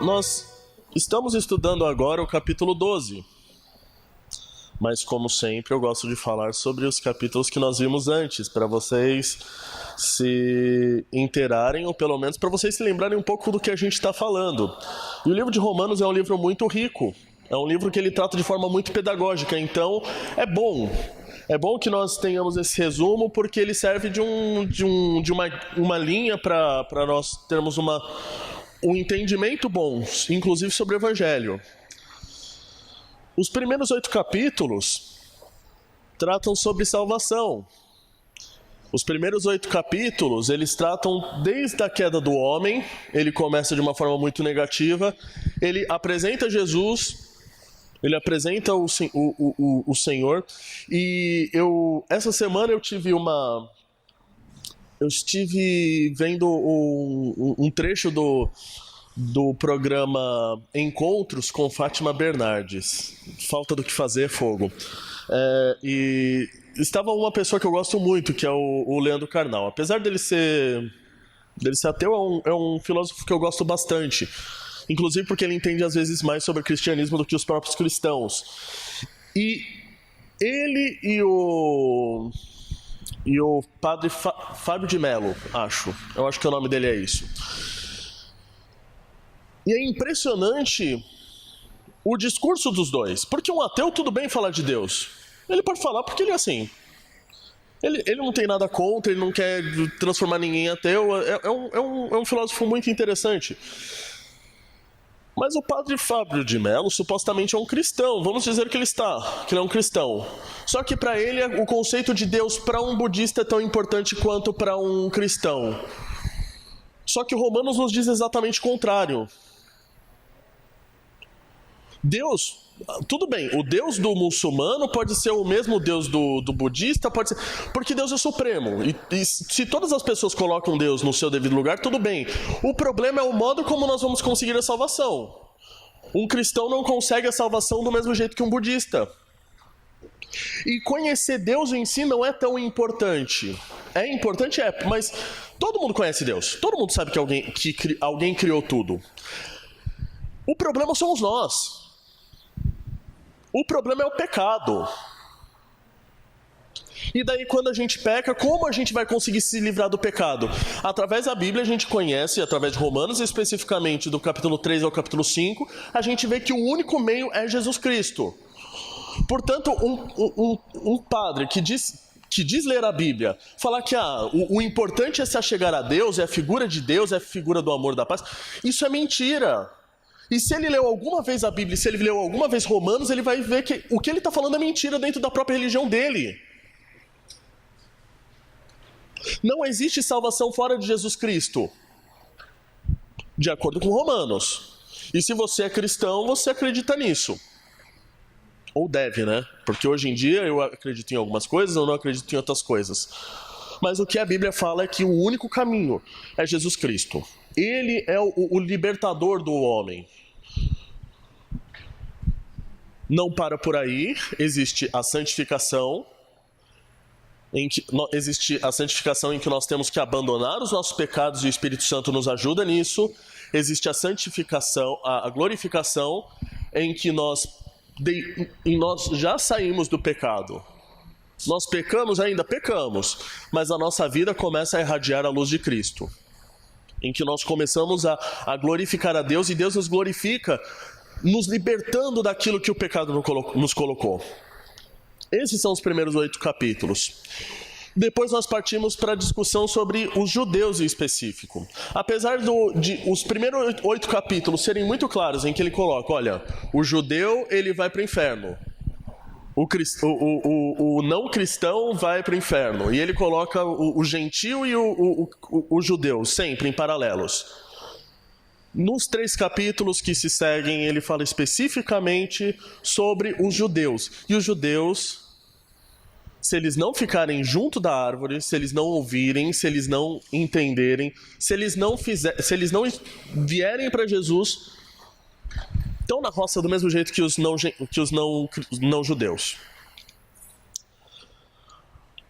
Nós estamos estudando agora o capítulo 12, mas como sempre eu gosto de falar sobre os capítulos que nós vimos antes, para vocês se inteirarem, ou pelo menos para vocês se lembrarem um pouco do que a gente está falando. E o livro de Romanos é um livro muito rico, é um livro que ele trata de forma muito pedagógica, então é bom. É bom que nós tenhamos esse resumo, porque ele serve de uma linha para nós termos um entendimento bom, inclusive sobre o Evangelho. Os primeiros 8 capítulos tratam sobre salvação. Os primeiros 8 capítulos, eles tratam desde a queda do homem, ele começa de uma forma muito negativa, ele apresenta Jesus, ele apresenta o Senhor, e essa semana eu estive vendo um trecho do programa Encontros com Fátima Bernardes, Falta do que Fazer, Fogo. E estava uma pessoa que eu gosto muito, que é o Leandro Carnal. Apesar dele ser ateu, é um filósofo que eu gosto bastante. Inclusive porque ele entende às vezes mais sobre o cristianismo do que os próprios cristãos. E ele e o padre Fábio de Mello, eu acho que o nome dele é isso. E é impressionante o discurso dos dois, porque um ateu tudo bem falar de Deus. Ele pode falar porque ele é assim. Ele não tem nada contra, ele não quer transformar ninguém em ateu, é um filósofo muito interessante. Mas o padre Fábio de Mello supostamente é um cristão, vamos dizer que ele é um cristão. Só que para ele o conceito de Deus para um budista é tão importante quanto para um cristão. Só que Romanos nos diz exatamente o contrário. Deus, tudo bem, o Deus do muçulmano pode ser o mesmo Deus do budista, pode ser, porque Deus é supremo, e se todas as pessoas colocam Deus no seu devido lugar, tudo bem. O problema é o modo como nós vamos conseguir a salvação. Um cristão não consegue a salvação do mesmo jeito que um budista. E conhecer Deus em si não é tão importante. É importante, mas todo mundo conhece Deus, todo mundo sabe que alguém criou tudo. O problema somos nós. O problema é o pecado. E daí quando a gente peca, como a gente vai conseguir se livrar do pecado? Através da Bíblia a gente conhece, através de Romanos, especificamente do capítulo 3 ao capítulo 5, a gente vê que o único meio é Jesus Cristo. Portanto, um padre que diz ler a Bíblia, falar que o importante é se achegar a Deus, é a figura de Deus, é a figura do amor, da paz, isso é mentira. E se ele leu alguma vez a Bíblia, se ele leu alguma vez Romanos, ele vai ver que o que ele está falando é mentira dentro da própria religião dele. Não existe salvação fora de Jesus Cristo, de acordo com Romanos. E se você é cristão, você acredita nisso. Ou deve, né? Porque hoje em dia eu acredito em algumas coisas, eu não acredito em outras coisas. Mas o que a Bíblia fala é que o único caminho é Jesus Cristo. Ele é o libertador do homem. Não para por aí, existe a santificação, em que nós temos que abandonar os nossos pecados e o Espírito Santo nos ajuda nisso. Existe a santificação, a glorificação, em que nós já saímos do pecado. Nós pecamos ainda? Pecamos, mas a nossa vida começa a irradiar a luz de Cristo, em que nós começamos a glorificar a Deus, e Deus nos glorifica, nos libertando daquilo que o pecado nos colocou. Esses são os primeiros 8 capítulos. Depois nós partimos para a discussão sobre os judeus em específico. Apesar de os primeiros 8 capítulos serem muito claros, em que ele coloca, olha, o judeu ele vai para o inferno, o não cristão vai para o inferno, e ele coloca o gentil e o judeu sempre em paralelos. Nos 3 capítulos que se seguem, ele fala especificamente sobre os judeus. E os judeus, se eles não ficarem junto da árvore, se eles não ouvirem, se eles não entenderem, se eles não vierem para Jesus, estão na roça do mesmo jeito que os não judeus.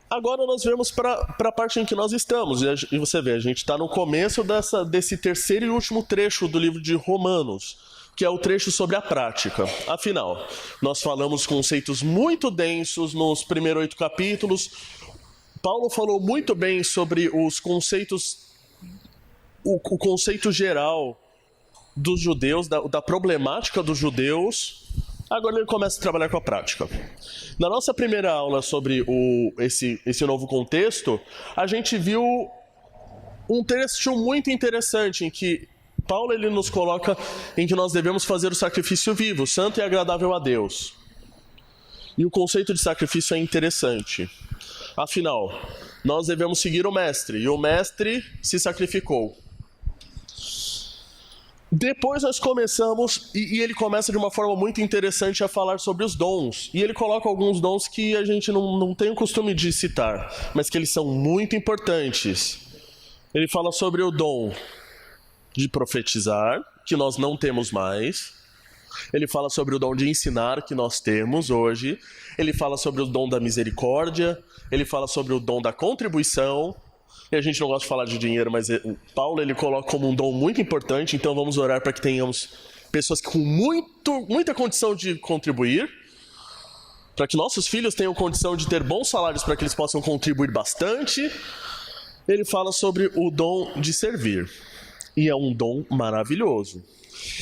Agora nós vemos para a parte em que nós estamos. E você vê, a gente está no começo desse terceiro e último trecho do livro de Romanos, que é o trecho sobre a prática. Afinal, nós falamos conceitos muito densos nos primeiros 8 capítulos. Paulo falou muito bem sobre os conceitos, o conceito geral dos judeus, da problemática dos judeus. Agora ele começa a trabalhar com a prática. Na nossa primeira aula sobre esse novo contexto, a gente viu um trecho muito interessante em que Paulo ele nos coloca em que nós devemos fazer o sacrifício vivo, santo e agradável a Deus. E o conceito de sacrifício é interessante. Afinal, nós devemos seguir o mestre, e o mestre se sacrificou. Depois nós começamos, e ele começa de uma forma muito interessante a falar sobre os dons. E ele coloca alguns dons que a gente não tem o costume de citar, mas que eles são muito importantes. Ele fala sobre o dom de profetizar, que nós não temos mais. Ele fala sobre o dom de ensinar, que nós temos hoje. Ele fala sobre o dom da misericórdia. Ele fala sobre o dom da contribuição. E a gente não gosta de falar de dinheiro, mas Paulo ele coloca como um dom muito importante, então vamos orar para que tenhamos pessoas com muita condição de contribuir, para que nossos filhos tenham condição de ter bons salários para que eles possam contribuir bastante. Ele fala sobre o dom de servir, e é um dom maravilhoso.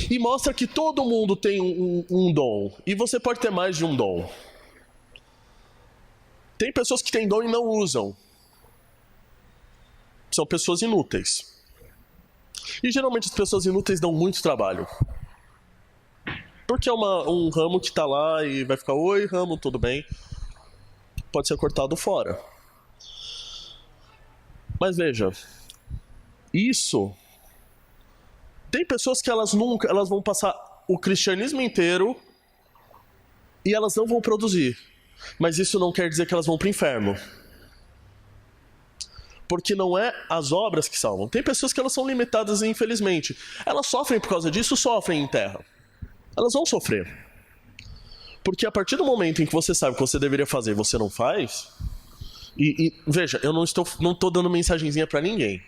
E mostra que todo mundo tem um dom, e você pode ter mais de um dom. Tem pessoas que têm dom e não usam. São pessoas inúteis. E geralmente as pessoas inúteis dão muito trabalho. Porque é um ramo que está lá e vai ficar, oi ramo, tudo bem? Pode ser cortado fora. Mas veja, isso... Tem pessoas que elas vão passar o cristianismo inteiro e elas não vão produzir. Mas isso não quer dizer que elas vão para o inferno. Porque não é as obras que salvam. Tem pessoas que elas são limitadas, infelizmente. Elas sofrem por causa disso, sofrem em terra. Elas vão sofrer. Porque a partir do momento em que você sabe o que você deveria fazer e você não faz... veja, eu não estou dando mensagenzinha para ninguém.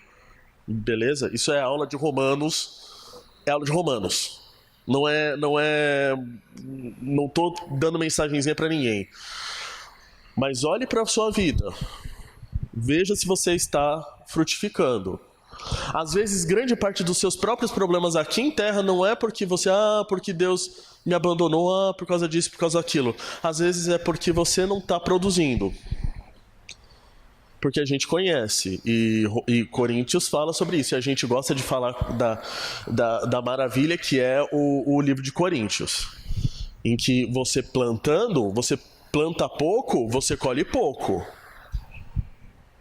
Beleza? Isso é aula de Romanos. É aula de Romanos. Não estou dando mensagenzinha para ninguém. Mas olhe para a sua vida. Veja se você está frutificando. Às vezes, grande parte dos seus próprios problemas aqui em terra não é porque porque Deus me abandonou, por causa disso, por causa daquilo. Às vezes é porque você não está produzindo. Porque a gente conhece, e Coríntios fala sobre isso, e a gente gosta de falar da maravilha que é o livro de Coríntios. Em que você planta pouco, você colhe pouco.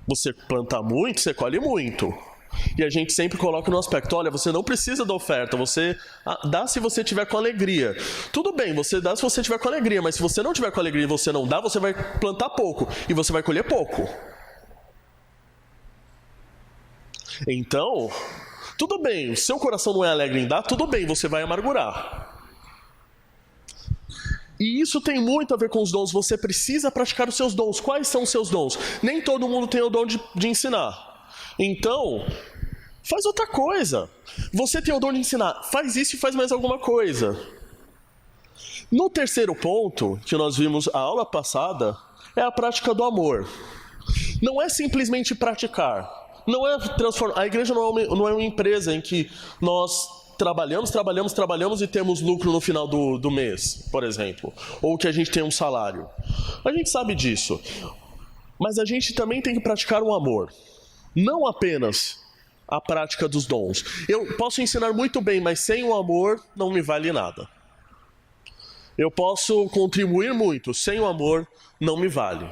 Você planta muito, você colhe muito. E a gente sempre coloca no aspecto, olha, você não precisa da oferta, você dá se você tiver com alegria. Tudo bem, você dá se você tiver com alegria, mas se você não tiver com alegria e você não dá, você vai plantar pouco e você vai colher pouco. Então, tudo bem, o seu coração não é alegre em dar, tudo bem, você vai amargurar. E isso tem muito a ver com os dons. Você precisa praticar os seus dons. Quais são os seus dons? Nem todo mundo tem o dom de ensinar. Então, faz outra coisa. Você tem o dom de ensinar. Faz isso e faz mais alguma coisa. No terceiro ponto, que nós vimos a aula passada, é a prática do amor. Não é simplesmente praticar. Não é transformar. A igreja não é uma empresa em que nós... trabalhamos e temos lucro no final do mês, por exemplo. Ou que a gente tem um salário. A gente sabe disso. Mas a gente também tem que praticar o amor. Não apenas a prática dos dons. Eu posso ensinar muito bem, mas sem o amor não me vale nada. Eu posso contribuir muito, sem o amor não me vale.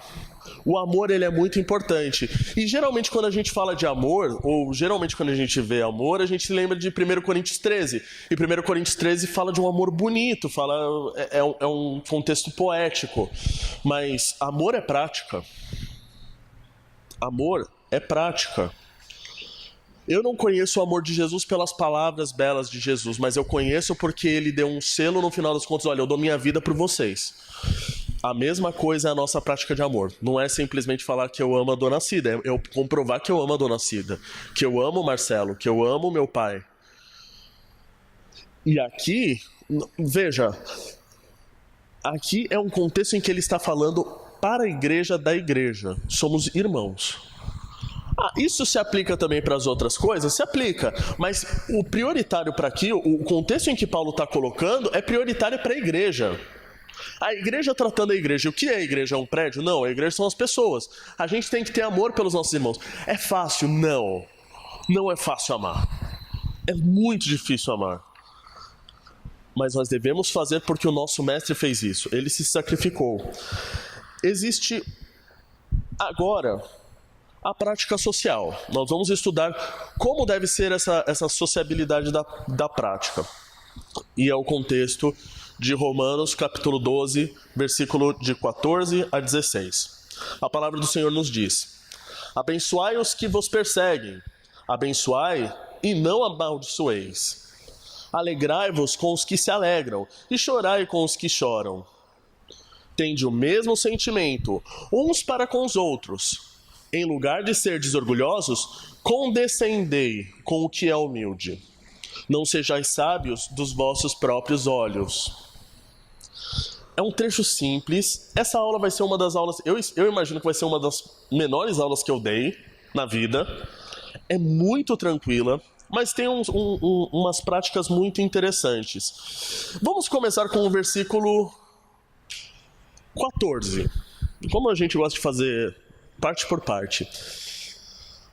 O amor, ele é muito importante. E geralmente quando a gente fala de amor, ou geralmente quando a gente vê amor, a gente lembra de 1 Coríntios 13. E 1 Coríntios 13 fala de um amor bonito, é um contexto poético. Mas amor é prática. Amor é prática. Eu não conheço o amor de Jesus pelas palavras belas de Jesus, mas eu conheço porque ele deu um selo no final das contas, olha, eu dou minha vida por vocês. A mesma coisa é a nossa prática de amor. Não é simplesmente falar que eu amo a Dona Cida, é eu comprovar que eu amo a Dona Cida, que eu amo o Marcelo, que eu amo o meu pai. E aqui, veja, aqui é um contexto em que ele está falando para a igreja da igreja. Somos irmãos. Isso se aplica também para as outras coisas? Se aplica, mas o prioritário para aqui, o contexto em que Paulo está colocando, é prioritário para a igreja. A igreja tratando a igreja. O que é a igreja? É um prédio? Não, a igreja são as pessoas. A gente tem que ter amor pelos nossos irmãos. É fácil? Não. Não é fácil amar. É muito difícil amar. Mas nós devemos fazer porque o nosso mestre fez isso. Ele se sacrificou. Existe agora a prática social. Nós vamos estudar como deve ser essa sociabilidade da prática. E é o contexto de Romanos, capítulo 12, versículo de 14 a 16. A palavra do Senhor nos diz: abençoai os que vos perseguem, abençoai e não amaldiçoeis. Alegrai-vos com os que se alegram, e chorai com os que choram. Tende o mesmo sentimento, uns para com os outros. Em lugar de serdes orgulhosos, condescendei com o que é humilde. Não sejais sábios dos vossos próprios olhos. É um trecho simples. Essa aula vai ser uma das aulas... Eu imagino que vai ser uma das menores aulas que eu dei na vida. É muito tranquila, mas tem umas práticas muito interessantes. Vamos começar com o versículo 14. Como a gente gosta de fazer parte por parte.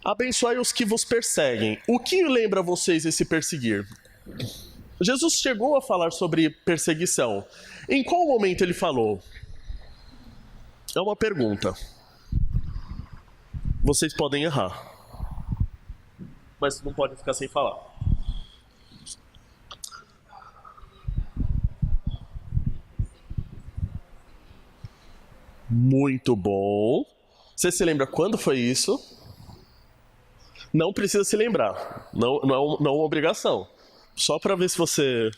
Abençoai os que vos perseguem. O que lembra a vocês esse perseguir? Jesus chegou a falar sobre perseguição. Em qual momento ele falou? É uma pergunta. Vocês podem errar, mas não podem ficar sem falar. Muito bom. Você se lembra quando foi isso? Não precisa se lembrar. Não é uma obrigação. Só para ver se você...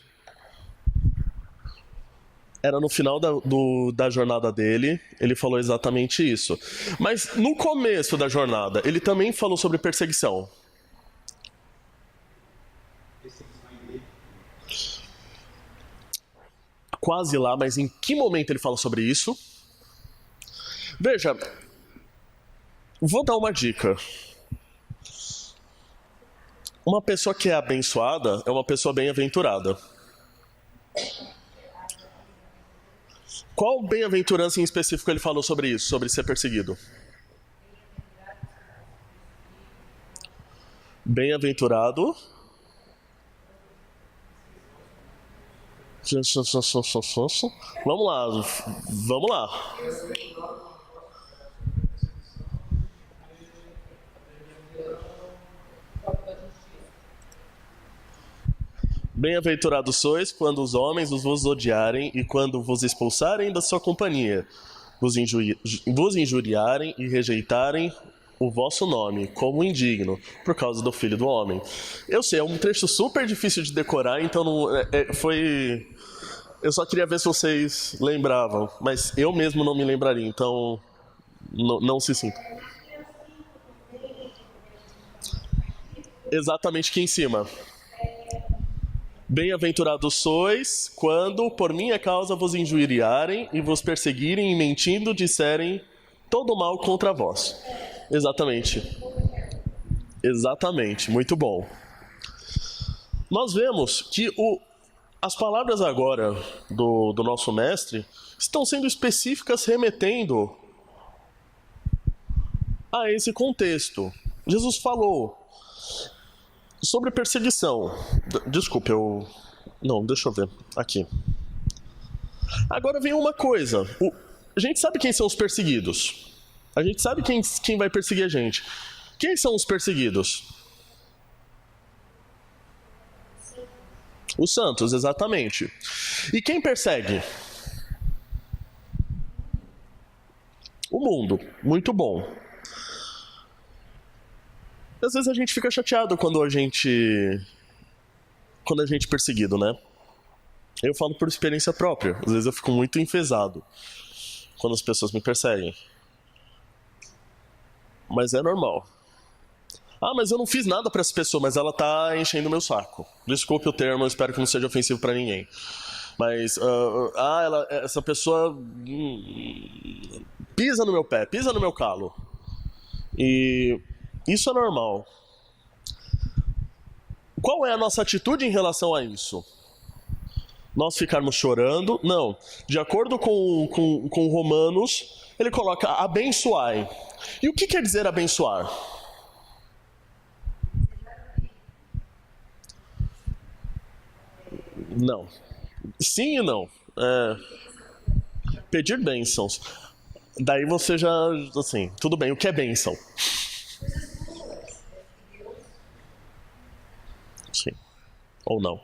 Era no final da jornada dele, ele falou exatamente isso. Mas no começo da jornada, ele também falou sobre perseguição. Quase lá, mas em que momento ele fala sobre isso? Veja, vou dar uma dica. Uma pessoa que é abençoada é uma pessoa bem-aventurada. Qual bem-aventurança em específico ele falou sobre isso, sobre ser perseguido? Bem-aventurado. Vamos lá. Bem-aventurados sois quando os homens vos odiarem e quando vos expulsarem da sua companhia, vos injuriarem e rejeitarem o vosso nome como indigno, por causa do Filho do Homem. Eu sei, é um trecho super difícil de decorar, então foi... Eu só queria ver se vocês lembravam, mas eu mesmo não me lembraria, então não se sinta. Exatamente aqui em cima. Bem-aventurados sois quando por minha causa vos injuriarem e vos perseguirem e mentindo disserem todo mal contra vós. Exatamente, muito bom. Nós vemos que as palavras agora do nosso mestre estão sendo específicas, remetendo a esse contexto. Jesus falou sobre perseguição. Desculpe, Não, deixa eu ver. Aqui. Agora vem uma coisa. A gente sabe quem são os perseguidos. A gente sabe quem vai perseguir a gente. Quem são os perseguidos? Os santos, exatamente. E quem persegue? O mundo. Muito bom. Às vezes a gente fica chateado quando a gente é perseguido, né? Eu falo por experiência própria. Às vezes eu fico muito enfesado. quando as pessoas me perseguem. Mas é normal. Ah, mas eu não fiz nada pra essa pessoa, mas ela tá enchendo o meu saco. Desculpe o termo, eu espero que não seja ofensivo pra ninguém. Mas, essa pessoa pisa no meu pé, pisa no meu calo. E isso é normal. Qual é a nossa atitude em relação a isso? Nós ficarmos chorando? Não. De acordo com Romanos, ele coloca abençoai. E o que quer dizer abençoar? Não. Sim e não. Pedir bênçãos. Daí você já, assim, tudo bem, o que é bênção? Sim. Ou não.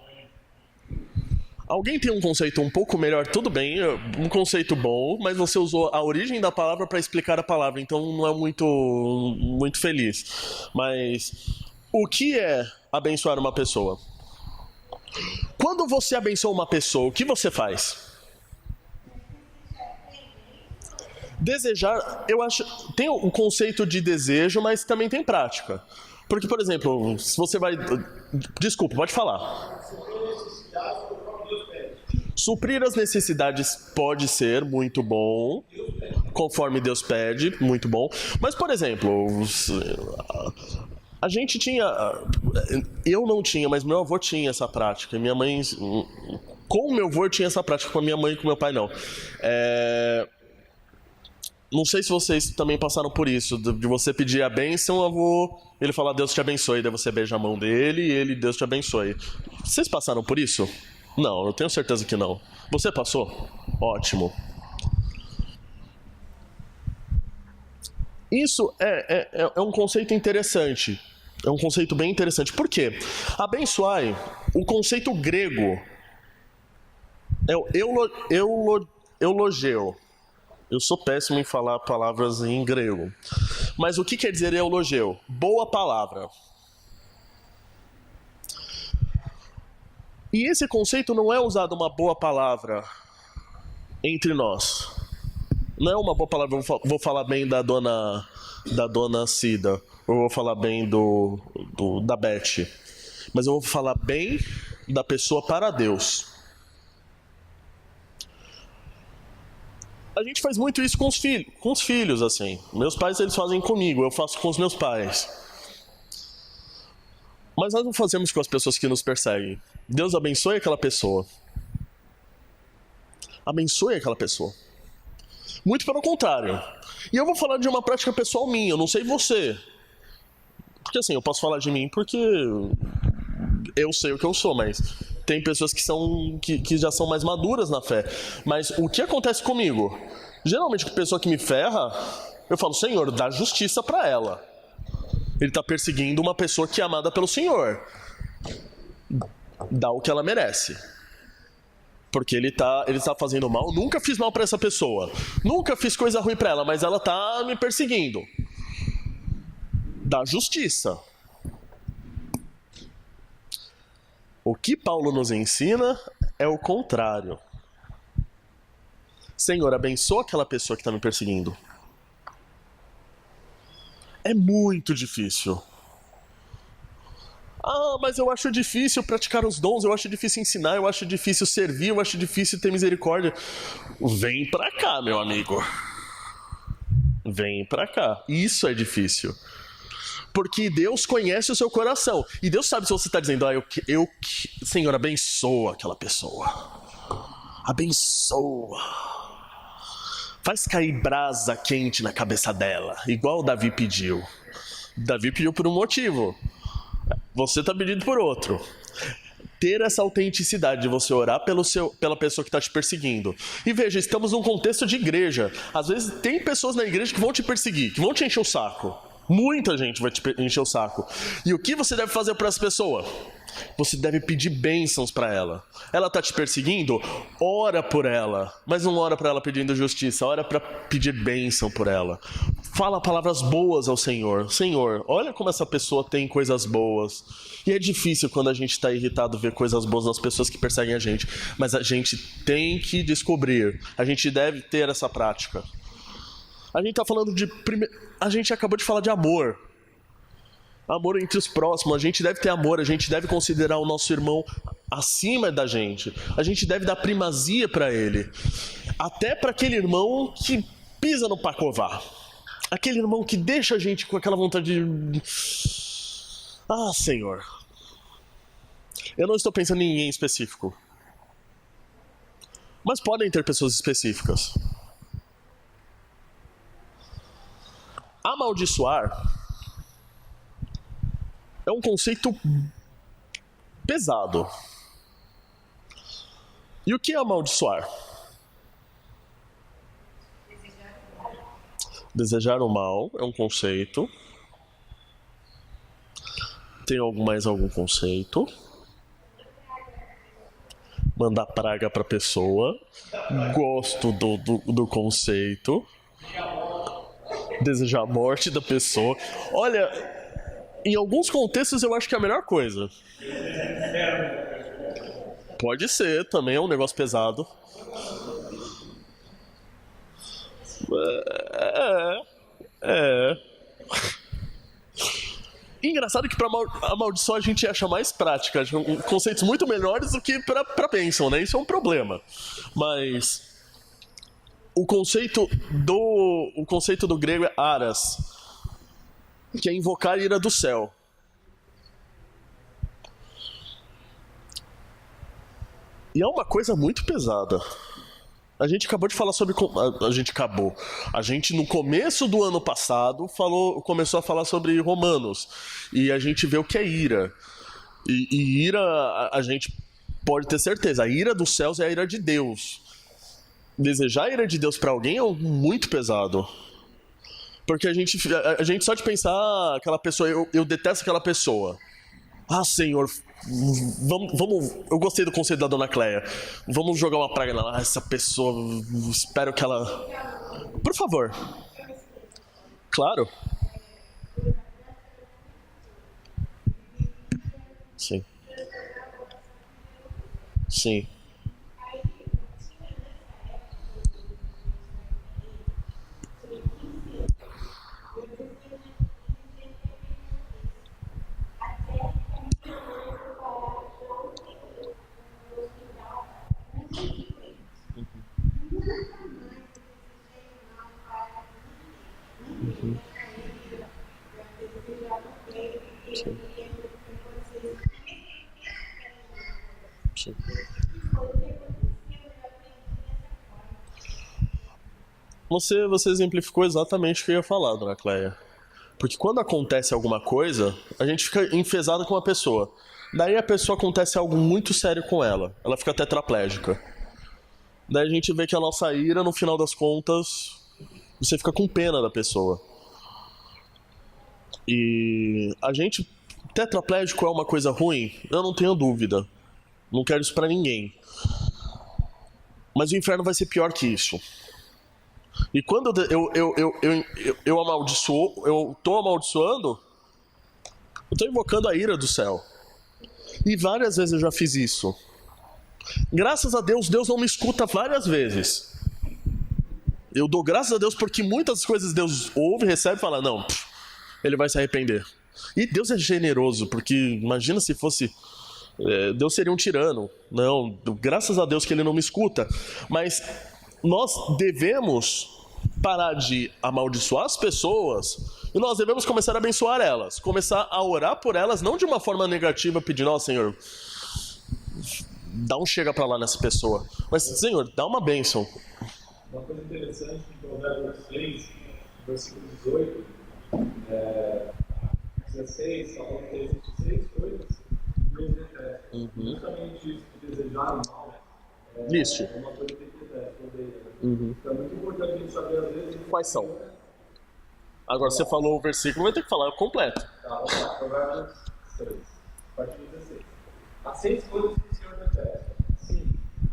Alguém tem um conceito um pouco melhor? Tudo bem, um conceito bom, mas você usou a origem da palavra para explicar a palavra, então não é muito feliz. Mas o que é abençoar uma pessoa? Quando você abençoa uma pessoa, o que você faz? Desejar, eu acho, tem o conceito de desejo, mas também tem prática. Porque, por exemplo, se você vai... Desculpa, pode falar. Suprir as necessidades pode ser muito bom, conforme Deus pede, muito bom. Mas, por exemplo, a gente tinha... Eu não tinha, mas meu avô tinha essa prática. Minha mãe... Com o meu avô eu tinha essa prática, com a minha mãe e com o meu pai não. Não sei se vocês também passaram por isso, de você pedir a bênção, o avô, ele fala Deus te abençoe, daí você beija a mão dele e ele Deus te abençoe. Vocês passaram por isso? Não, eu tenho certeza que não. Você passou? Ótimo. Isso é um conceito interessante. É um conceito bem interessante. Por quê? Abençoai, o conceito grego é o eulogeu. Eu sou péssimo em falar palavras em grego. Mas o que quer dizer eulogeu? Boa palavra. E esse conceito não é usado uma boa palavra entre nós. Não é uma boa palavra, vou falar bem da dona Cida, ou vou falar bem da Beth. Mas eu vou falar bem da pessoa para Deus. A gente faz muito isso com os filhos, assim. Meus pais, eles fazem comigo, eu faço com os meus pais. Mas nós não fazemos com as pessoas que nos perseguem. Deus abençoe aquela pessoa. Abençoe aquela pessoa. Muito pelo contrário. E eu vou falar de uma prática pessoal minha, eu não sei você. Porque assim, eu posso falar de mim porque eu sei o que eu sou, mas tem pessoas que já são mais maduras na fé. Mas o que acontece comigo? Geralmente, a pessoa que me ferra, eu falo, Senhor, dá justiça pra ela. Ele está perseguindo uma pessoa que é amada pelo Senhor. Dá o que ela merece. Porque ele tá fazendo mal. Nunca fiz mal para essa pessoa. Nunca fiz coisa ruim para ela, mas ela tá me perseguindo. Dá justiça. O que Paulo nos ensina é o contrário. Senhor, abençoa aquela pessoa que está me perseguindo. É muito difícil. Ah, mas eu acho difícil praticar os dons, eu acho difícil ensinar, eu acho difícil servir, eu acho difícil ter misericórdia. Vem pra cá, meu amigo. Vem pra cá. Isso é difícil. Porque Deus conhece o seu coração. E Deus sabe se você está dizendo, Senhor, abençoa aquela pessoa. Abençoa. Faz cair brasa quente na cabeça dela, igual o Davi pediu. Davi pediu por um motivo. Você está pedindo por outro. Ter essa autenticidade de você orar pela pessoa que está te perseguindo. E veja, estamos num contexto de igreja. Às vezes tem pessoas na igreja que vão te perseguir, que vão te encher o saco. Muita gente vai te encher o saco. E o que você deve fazer para essa pessoa? Você deve pedir bênçãos para ela. Ela está te perseguindo? Ora por ela. Mas não ora para ela pedindo justiça. Ora para pedir bênção por ela. Fala palavras boas ao Senhor. Senhor, olha como essa pessoa tem coisas boas. E é difícil quando a gente está irritado ver coisas boas nas pessoas que perseguem a gente. Mas a gente tem que descobrir. A gente deve ter essa prática. A gente tá falando de... A gente acabou de falar de amor. Amor entre os próximos, a gente deve ter amor, a gente deve considerar o nosso irmão acima da gente. A gente deve dar primazia para ele. Até para aquele irmão que pisa no pacová. Aquele irmão que deixa a gente com aquela vontade de... Ah, Senhor. Eu não estou pensando em ninguém específico. Mas podem ter pessoas específicas. Amaldiçoar é um conceito pesado. E o que é amaldiçoar? Desejar o mal é um conceito. Tem mais algum conceito? Mandar praga pra pessoa. Gosto do conceito. Desejar a morte da pessoa. Olha... Em alguns contextos eu acho que é a melhor coisa. Pode ser, também é um negócio pesado. Engraçado que pra amaldiçoar a gente acha mais prática, conceitos muito melhores do que pra bênção, né? Isso é um problema. Mas o conceito do grego é aras, que é invocar a ira do céu. E é uma coisa muito pesada. A gente acabou de falar sobre... A gente, no começo do ano passado, começou a falar sobre Romanos. E a gente vê o que é ira. E ira, a gente pode ter certeza. A ira dos céus é a ira de Deus. Desejar a ira de Deus para alguém é muito pesado. Porque a gente só de pensar, aquela pessoa, eu detesto aquela pessoa. Ah, Senhor, vamos... Eu gostei do conceito da Dona Cleia. Vamos jogar uma praga nela. Ah, essa pessoa, espero que ela... Por favor. Claro. Sim. Sim. Sim. Sim. Você exemplificou exatamente o que eu ia falar, Dona Cleia. Porque quando acontece alguma coisa, a gente fica enfesado com a pessoa. Daí a pessoa acontece algo muito sério com ela. Ela fica tetraplégica. Daí a gente vê que a nossa ira, no final das contas, você fica com pena da pessoa. E a gente... Tetraplégico é uma coisa ruim? Eu não tenho dúvida. Não quero isso pra ninguém. Mas o inferno vai ser pior que isso. E quando eu amaldiçoo, eu tô amaldiçoando, eu tô invocando a ira do céu. E várias vezes eu já fiz isso. Graças a Deus, Deus não me escuta várias vezes. Eu dou graças a Deus porque muitas coisas Deus ouve, recebe e fala, não, ele vai se arrepender. E Deus é generoso, porque imagina se fosse... Deus seria um tirano. Não, graças a Deus que ele não me escuta. Mas nós devemos parar de amaldiçoar as pessoas e nós devemos começar a abençoar elas. Começar a orar por elas, não de uma forma negativa, pedindo, Senhor, dá um chega pra lá nessa pessoa. Mas, Senhor, dá uma bênção. Uma coisa interessante em Provérbios 6, versículo 18, 16, fala que existem 6 coisas que Deus detesta. Justamente isso, de desejar o mal, Isso. é uma coisa que ele detesta, odeia. Então é muito importante a gente saber, às vezes... Quais são? Agora você falou o versículo, vai ter que falar completo. Tá, vamos lá, Provérbios 6, a partir do 16. As 6 coisas que o Senhor detesta. 5.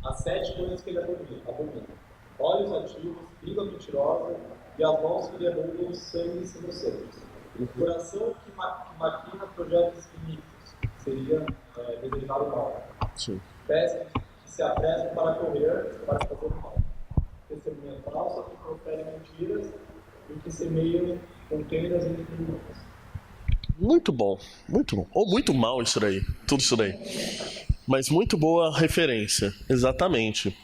As 7 coisas que ele abomina. Olhos ativos, língua mentirosa e as mãos que derramam sangue inocentes. O coração que maquina projetos iníquos, seria desejar o mal. Pés que se apressam para correr, para fazer o mal. Testemunha falsa que profere mentiras e que semeiam contendas e intrigas. Muito bom, muito bom. Ou muito mal isso daí, tudo isso daí. Mas muito boa referência, exatamente.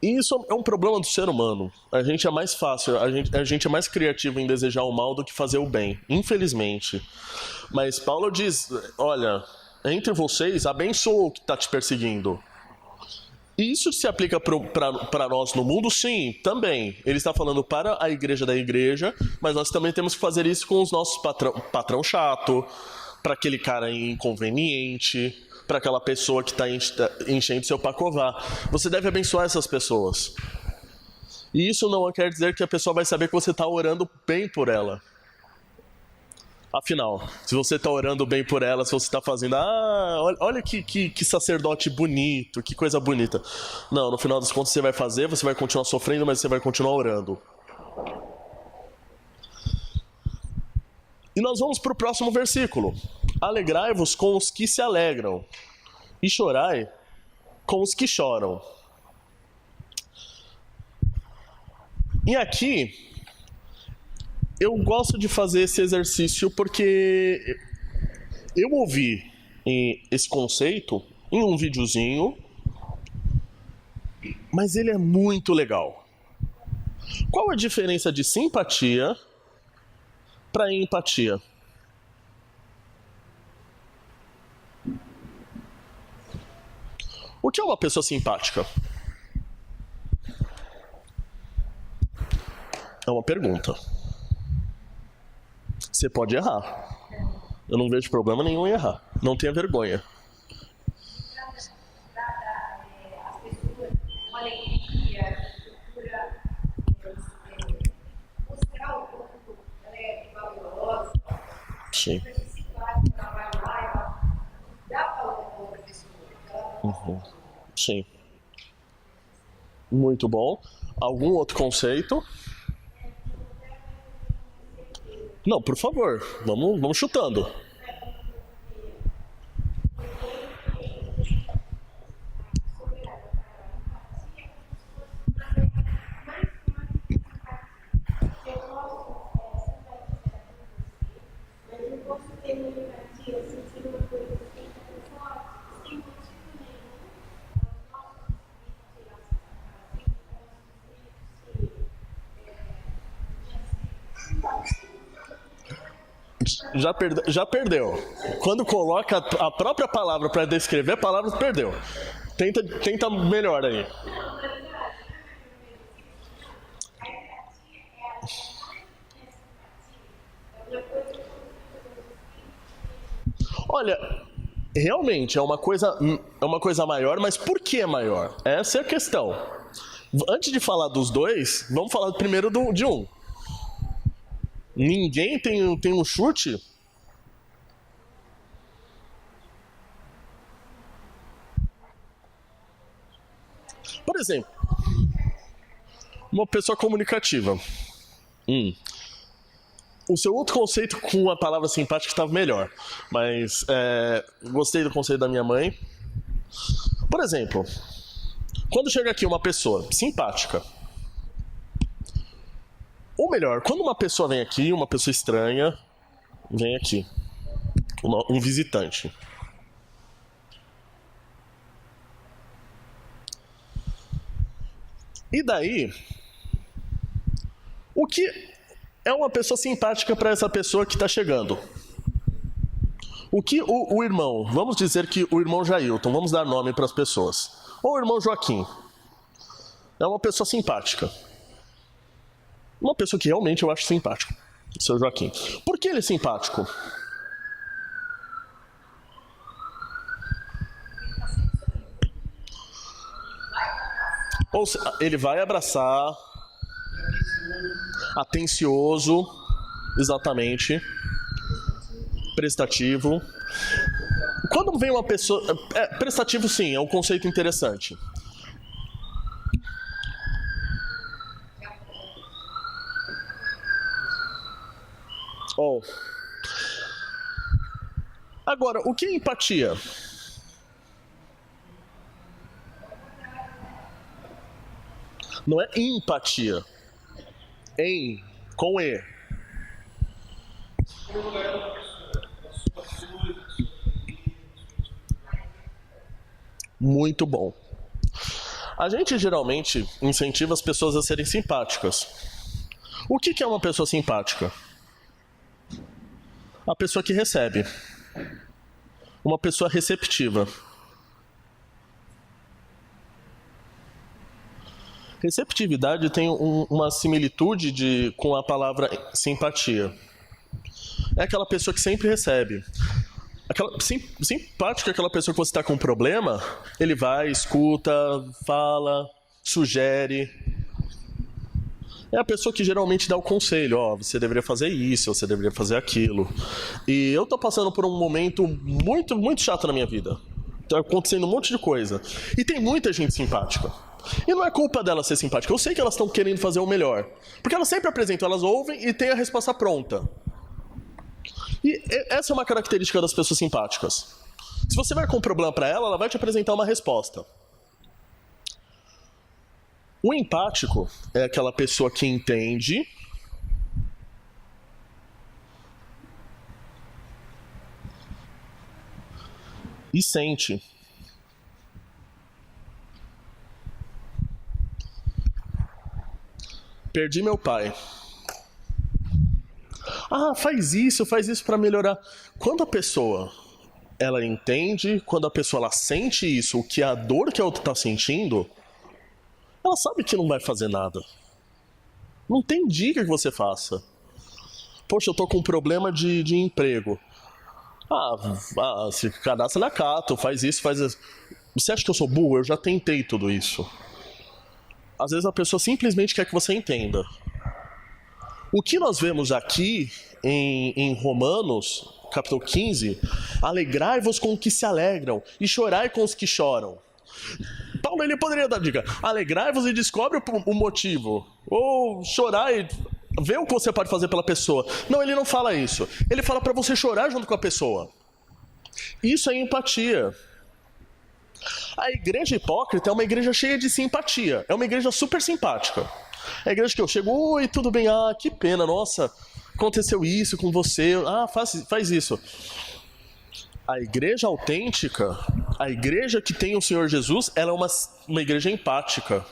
E isso é um problema do ser humano. A gente é mais fácil, a gente é mais criativo em desejar o mal do que fazer o bem, infelizmente. Mas Paulo diz, olha, entre vocês, abençoa o que está te perseguindo. E isso se aplica para nós no mundo? Sim, também. Ele está falando para a igreja da igreja, mas nós também temos que fazer isso com os nossos patrão chato, para aquele cara inconveniente, para aquela pessoa que está enchendo seu pacová. Você deve abençoar essas pessoas. E isso não quer dizer que a pessoa vai saber que você está orando bem por ela. Afinal, se você está orando bem por ela, se você está fazendo, olha que sacerdote bonito, que coisa bonita. Não, no final das contas você vai fazer, você vai continuar sofrendo, mas você vai continuar orando. E nós vamos para o próximo versículo. Alegrai-vos com os que se alegram, e chorai com os que choram. E aqui, eu gosto de fazer esse exercício porque eu ouvi esse conceito em um videozinho, mas ele é muito legal. Qual a diferença de simpatia para empatia? O que é uma pessoa simpática? É uma pergunta. Você pode errar. Eu não vejo problema nenhum em errar. Não tenha vergonha. As pessoas com alegria, cultura, mostrar o quanto ela é valorosa. Sim. Sim. Muito bom. Algum outro conceito? Não, por favor. Vamos chutando. Já perdeu. Quando coloca a própria palavra para descrever a palavra, perdeu. Tenta melhor aí. Olha, realmente é uma coisa maior, mas por que maior? Essa é a questão. Antes de falar dos dois, vamos falar primeiro de um. Ninguém tem um chute? Por exemplo, uma pessoa comunicativa. O seu outro conceito com a palavra simpática estava melhor, mas gostei do conceito da minha mãe. Por exemplo, quando chega aqui uma pessoa simpática, ou melhor, quando uma pessoa vem aqui, uma pessoa estranha, vem aqui, um visitante. E daí, o que é uma pessoa simpática para essa pessoa que está chegando? O que o irmão, vamos dizer que o irmão Jailton, vamos dar nome para as pessoas, ou o irmão Joaquim, é uma pessoa simpática. Uma pessoa que realmente eu acho simpático, o seu Joaquim. Por que ele é simpático? Ou seja, ele vai abraçar, atencioso, exatamente, prestativo. Quando vem uma pessoa... prestativo, sim, é um conceito interessante. Agora, o que é empatia? Não é empatia. Com E. Muito bom. A gente geralmente incentiva as pessoas a serem simpáticas. O que é uma pessoa simpática? A pessoa que recebe. Uma pessoa receptiva. Receptividade tem uma similitude com a palavra simpatia. É aquela pessoa que sempre recebe. Simpático é aquela pessoa que você está com um problema, ele vai, escuta, fala, sugere. É a pessoa que geralmente dá o conselho, você deveria fazer isso, você deveria fazer aquilo. E eu tô passando por um momento muito, muito chato na minha vida. Tá acontecendo um monte de coisa. E tem muita gente simpática. E não é culpa delas ser simpática. Eu sei que elas estão querendo fazer o melhor. Porque elas sempre apresentam, elas ouvem e têm a resposta pronta. E essa é uma característica das pessoas simpáticas. Se você vai com um problema para ela, ela vai te apresentar uma resposta. O empático é aquela pessoa que entende e sente. Perdi meu pai. Faz isso para melhorar. Quando a pessoa ela entende, quando a pessoa ela sente isso, o que é a dor que a outra está sentindo, ela sabe que não vai fazer nada. Não tem dica que você faça. Poxa, eu tô com um problema de emprego. Se cadastra na Cato, faz isso, faz isso. Você acha que eu sou burro? Eu já tentei tudo isso. Às vezes a pessoa simplesmente quer que você entenda. O que nós vemos aqui em Romanos, capítulo 15, alegrai-vos com os que se alegram e chorai com os que choram. Paulo ele poderia dar dica, alegrai-vos e descobre o motivo, ou chorai, vê o que você pode fazer pela pessoa. Não, ele não fala isso. Ele fala para você chorar junto com a pessoa. Isso é empatia. A igreja hipócrita é uma igreja cheia de simpatia, é uma igreja super simpática. É a igreja que eu chego, oi, tudo bem, que pena, nossa, aconteceu isso com você, faz isso. A igreja autêntica, a igreja que tem o Senhor Jesus, ela é uma igreja empática.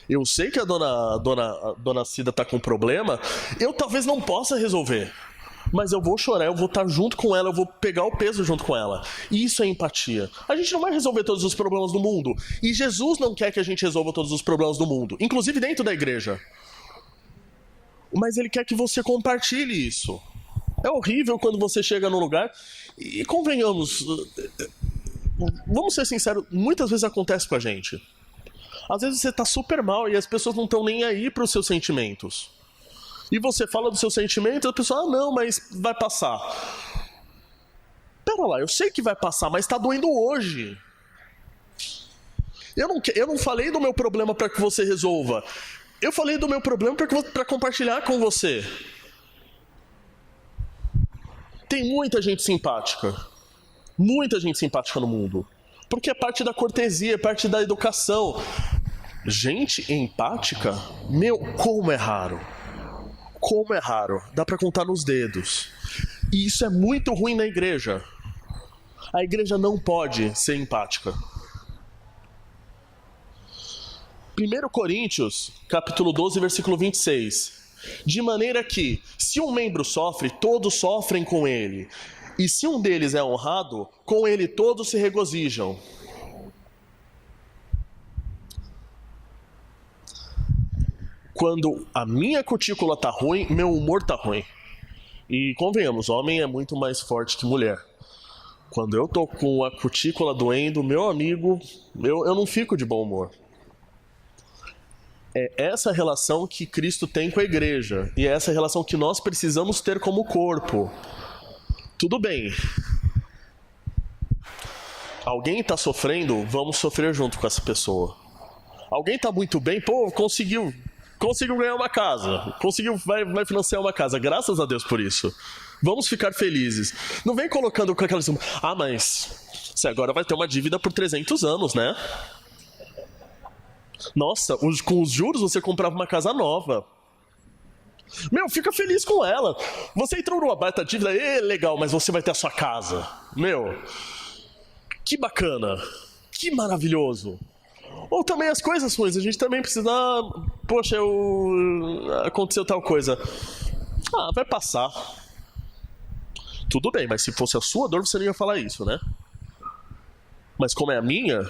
Eu sei que a dona Cida está com um problema, eu talvez não possa resolver, mas eu vou chorar, eu vou estar junto com ela, eu vou pegar o peso junto com ela. Isso é empatia. A gente não vai resolver todos os problemas do mundo. E Jesus não quer que a gente resolva todos os problemas do mundo, inclusive dentro da igreja. Mas Ele quer que você compartilhe isso. É horrível quando você chega num lugar e convenhamos, vamos ser sinceros, muitas vezes acontece com a gente. Às vezes você está super mal e as pessoas não estão nem aí para os seus sentimentos. E você fala dos seus sentimentos e a pessoa, não, mas vai passar. Pera lá, eu sei que vai passar, mas está doendo hoje. Eu não falei do meu problema para que você resolva. Eu falei do meu problema para compartilhar com você. Tem muita gente simpática. Muita gente simpática no mundo. Porque é parte da cortesia, é parte da educação. Gente empática? Meu, como é raro. Como é raro. Dá pra contar nos dedos. E isso é muito ruim na igreja. A igreja não pode ser empática. 1 Coríntios, capítulo 12, versículo 26. De maneira que, se um membro sofre, todos sofrem com ele. E se um deles é honrado, com ele todos se regozijam. Quando a minha cutícula tá ruim, meu humor tá ruim. E convenhamos, homem é muito mais forte que mulher. Quando eu tô com a cutícula doendo, meu amigo, eu não fico de bom humor. É essa relação que Cristo tem com a igreja. E é essa relação que nós precisamos ter como corpo. Tudo bem. Alguém está sofrendo, vamos sofrer junto com essa pessoa. Alguém está muito bem, pô, conseguiu ganhar uma casa, vai financiar uma casa, graças a Deus por isso. Vamos ficar felizes. Não vem colocando com aquela... mas você agora vai ter uma dívida por 300 anos, né? Nossa, com os juros você comprava uma casa nova. Meu, fica feliz com ela. Você entrou numa baita dívida, legal, mas você vai ter a sua casa. Meu, que bacana, que maravilhoso. Ou também as coisas ruins, a gente também precisa... poxa, aconteceu tal coisa. Vai passar. Tudo bem, mas se fosse a sua dor, você não ia falar isso, né? Mas como é a minha,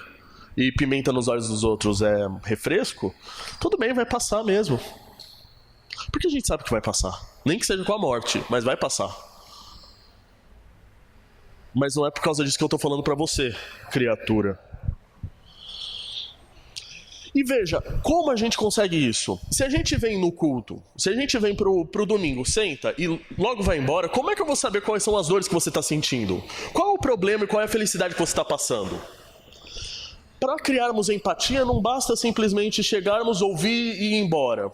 e pimenta nos olhos dos outros é refresco, tudo bem, vai passar mesmo. Porque a gente sabe que vai passar. Nem que seja com a morte, mas vai passar. Mas não é por causa disso que eu tô falando pra você, criatura. E veja, como a gente consegue isso? Se a gente vem no culto, se a gente vem pro domingo, senta e logo vai embora, como é que eu vou saber quais são as dores que você está sentindo? Qual é o problema e qual é a felicidade que você está passando? Para criarmos empatia, não basta simplesmente chegarmos, ouvir e ir embora.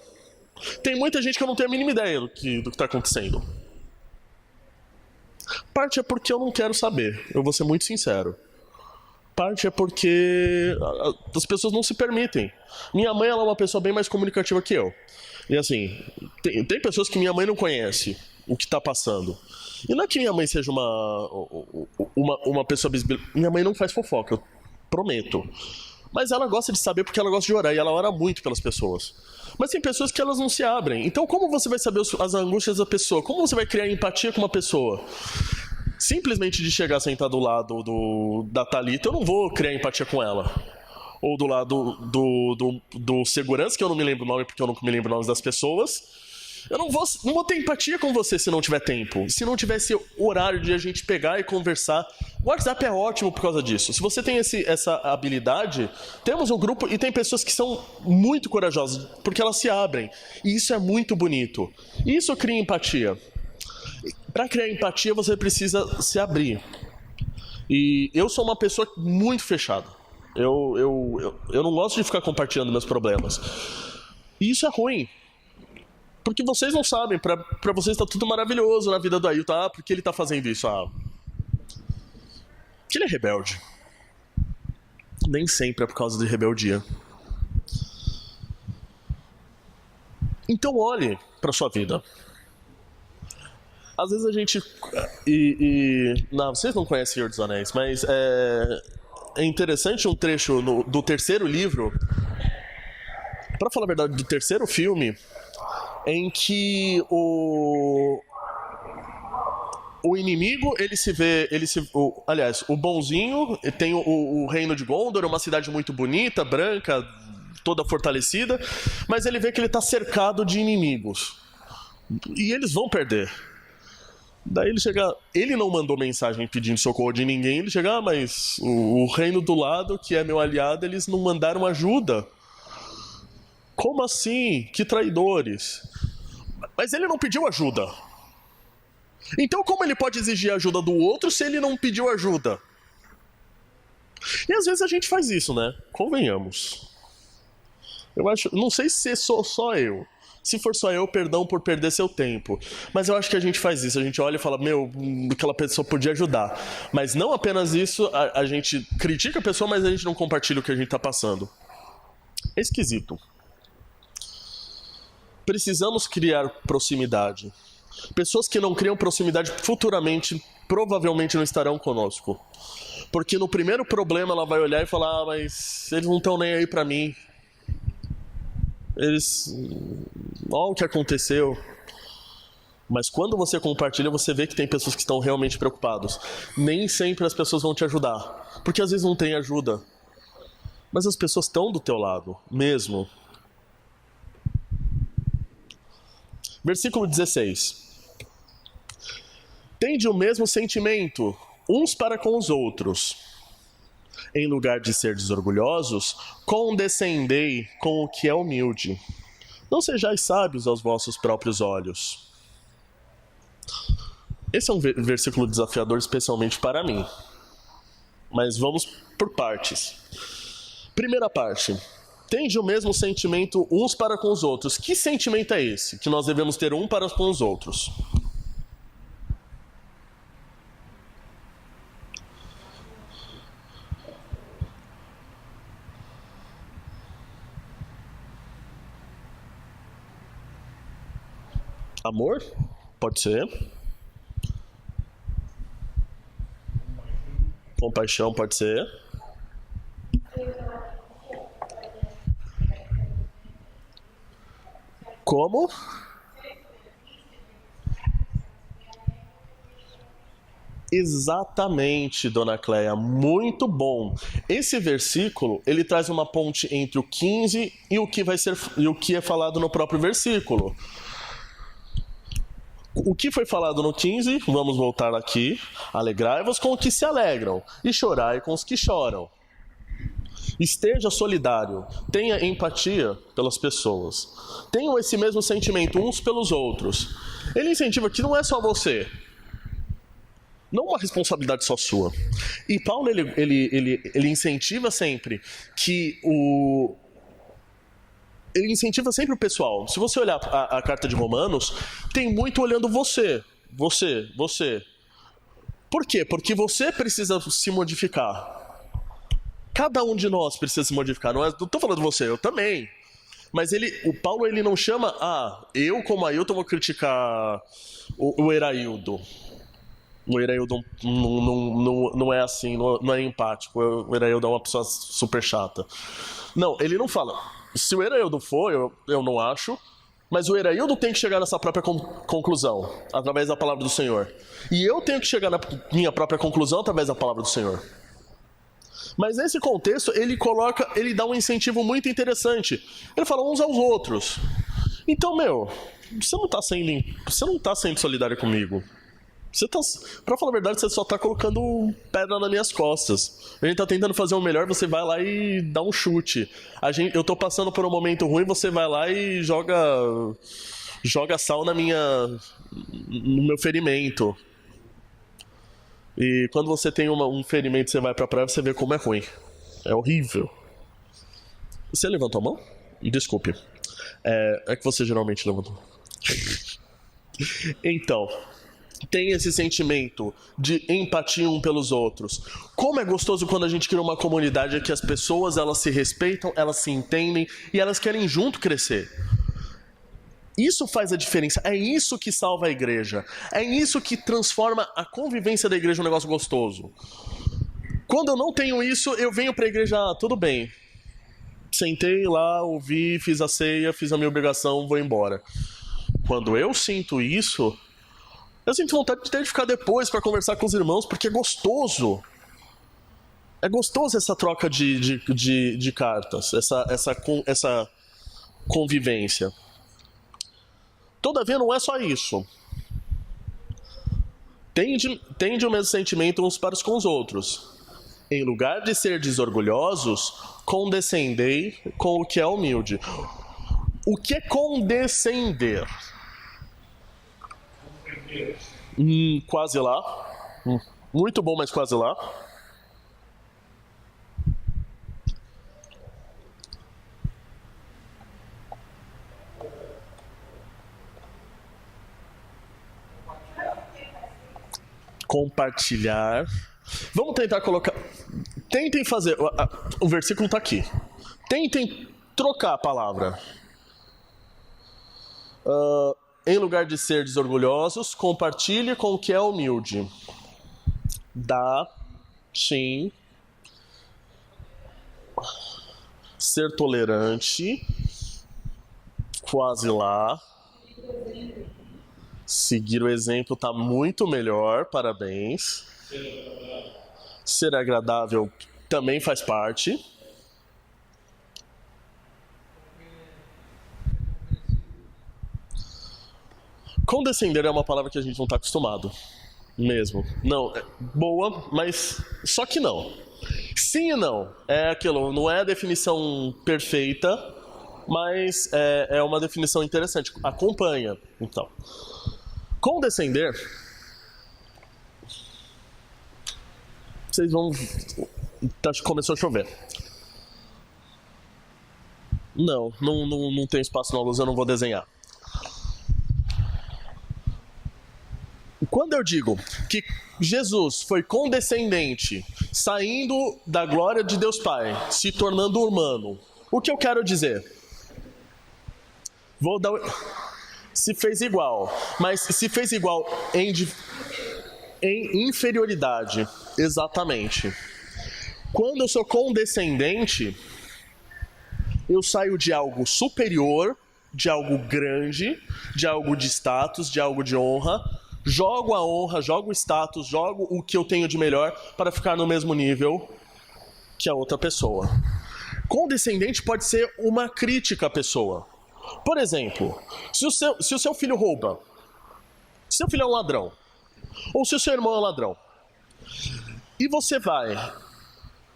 Tem muita gente que eu não tenho a mínima ideia do que está acontecendo. Parte é porque eu não quero saber, eu vou ser muito sincero. Parte é porque as pessoas não se permitem. Minha mãe, ela é uma pessoa bem mais comunicativa que eu. E assim, tem pessoas que minha mãe não conhece o que está passando. E não é que minha mãe seja uma pessoa bisbilha. Minha mãe não faz fofoca, eu prometo. Mas ela gosta de saber porque ela gosta de orar. E ela ora muito pelas pessoas. Mas tem pessoas que elas não se abrem. Então como você vai saber as angústias da pessoa? Como você vai criar empatia com uma pessoa? Simplesmente de chegar sentar do lado da Thalita, eu não vou criar empatia com ela. Ou do lado do segurança, que eu não me lembro o nome, porque eu não me lembro os nomes das pessoas. Eu não vou ter empatia com você se não tiver tempo. Se não tivesse horário de a gente pegar e conversar. O WhatsApp é ótimo por causa disso. Se você tem essa habilidade, temos um grupo e tem pessoas que são muito corajosas, porque elas se abrem. E isso é muito bonito. E isso cria empatia. Para criar empatia, você precisa se abrir. E eu sou uma pessoa muito fechada. Eu não gosto de ficar compartilhando meus problemas. E isso é ruim. Porque vocês não sabem. Para vocês está tudo maravilhoso na vida do Ailton. Por que ele está fazendo isso? Porque ele é rebelde. Nem sempre é por causa de rebeldia. Então olhe para sua vida. Às vezes a gente... Não, vocês não conhecem Senhor dos Anéis, mas é interessante um trecho do terceiro livro, para falar a verdade, do terceiro filme, em que o inimigo, aliás, o bonzinho tem o reino de Gondor, uma cidade muito bonita, branca, toda fortalecida, mas ele vê que ele está cercado de inimigos. E eles vão perder. Daí ele não mandou mensagem pedindo socorro de ninguém, ele chega, mas o reino do lado, que é meu aliado, eles não mandaram ajuda. Como assim? Que traidores. Mas ele não pediu ajuda. Então como ele pode exigir ajuda do outro se ele não pediu ajuda? E às vezes a gente faz isso, né? Convenhamos. Eu acho, não sei se sou só eu. Se for só eu, perdão por perder seu tempo. Mas eu acho que a gente faz isso. A gente olha e fala, aquela pessoa podia ajudar. Mas não apenas isso, a gente critica a pessoa, mas a gente não compartilha o que a gente está passando. É esquisito. Precisamos criar proximidade. Pessoas que não criam proximidade futuramente, provavelmente não estarão conosco. Porque no primeiro problema ela vai olhar e falar, mas eles não estão nem aí pra mim. Olha o que aconteceu. Mas quando você compartilha, você vê que tem pessoas que estão realmente preocupadas. Nem sempre as pessoas vão te ajudar, porque às vezes não tem ajuda. Mas as pessoas estão do teu lado, mesmo. Versículo 16. Tende o mesmo sentimento uns para com os outros. Em lugar de serdes orgulhosos, condescendei com o que é humilde. Não sejais sábios aos vossos próprios olhos. Esse é um versículo desafiador especialmente para mim. Mas vamos por partes. Primeira parte. Tende o mesmo sentimento uns para com os outros. Que sentimento é esse que nós devemos ter um para com os outros? Amor? Pode ser. Compaixão pode ser. Como? Exatamente, dona Cleia, muito bom. Esse versículo, ele traz uma ponte entre o 15 e o que é falado no próprio versículo. O que foi falado no 15, vamos voltar aqui. Alegrai-vos com os que se alegram e chorai com os que choram. Esteja solidário, tenha empatia pelas pessoas. Tenham esse mesmo sentimento uns pelos outros. Ele incentiva que não é só você. Não uma responsabilidade só sua. E Paulo, ele incentiva sempre que o... Ele incentiva sempre o pessoal. Se você olhar a carta de Romanos, tem muito olhando você. Por quê? Porque você precisa se modificar. Cada um de nós precisa se modificar. Não estou falando de você, eu também. Mas o Paulo, ele não chama, eu como Ailton vou criticar o Eraildo. O Eraildo não é assim, não é empático. O Eraildo é uma pessoa super chata. Não, ele não fala. Se o Eraildo for, eu não acho, mas o Eraildo tem que chegar nessa própria conclusão, através da palavra do Senhor. E eu tenho que chegar na minha própria conclusão através da palavra do Senhor. Mas nesse contexto, ele dá um incentivo muito interessante. Ele fala uns aos outros. Então, você não tá sendo solidário comigo. Pra falar a verdade, você só tá colocando pedra nas minhas costas. A gente tá tentando fazer o melhor, você vai lá e dá um chute. Eu tô passando por um momento ruim, você vai lá e joga sal no meu ferimento. E quando você tem um ferimento, você vai pra praia, você vê como é ruim. É horrível. Você levantou a mão? Desculpe. É que você geralmente levantou. Então, tem esse sentimento de empatia um pelos outros. Como é gostoso quando a gente cria uma comunidade em que as pessoas, elas se respeitam, elas se entendem e elas querem junto crescer. Isso faz a diferença, é isso que salva a igreja, é isso que transforma a convivência da igreja em um negócio gostoso. Quando eu não tenho isso, eu venho pra igreja, tudo bem, sentei lá, ouvi, fiz a ceia, fiz a minha obrigação, vou embora. Quando eu sinto isso, eu sinto vontade de ter de ficar depois pra conversar com os irmãos, porque é gostoso. É gostoso essa troca de cartas, essa convivência. Todavia, não é só isso. Tende o mesmo sentimento uns para com os outros. Em lugar de ser desorgulhosos, condescendei com o que é humilde. O que é condescender? Quase lá. Muito bom, mas quase lá. Compartilhar. Vamos tentar colocar. Tentem fazer. O versículo está aqui. Tentem trocar a palavra. Em lugar de ser desorgulhosos, compartilhe com o que é humilde. Dá, sim. Ser tolerante. Quase lá. Seguir o exemplo está muito melhor, parabéns. Ser agradável também faz parte. Condescender é uma palavra que a gente não está acostumado, mesmo. Não, boa, mas só que não. Sim e não. É aquilo, não é a definição perfeita, mas é uma definição interessante. Acompanha, então. Condescender Vocês vão... Começou a chover. Não tem espaço na luz, eu não vou desenhar. Quando eu digo que Jesus foi condescendente, saindo da glória de Deus Pai, se tornando humano, o que eu quero dizer? Se fez igual, mas se fez igual em inferioridade, exatamente. Quando eu sou condescendente, eu saio de algo superior, de algo grande, de algo de status, de algo de honra, jogo a honra, jogo o status, jogo o que eu tenho de melhor para ficar no mesmo nível que a outra pessoa. Condescendente pode ser uma crítica à pessoa. Por exemplo, se o seu filho rouba, se seu filho é um ladrão, ou se o seu irmão é um ladrão, e você vai,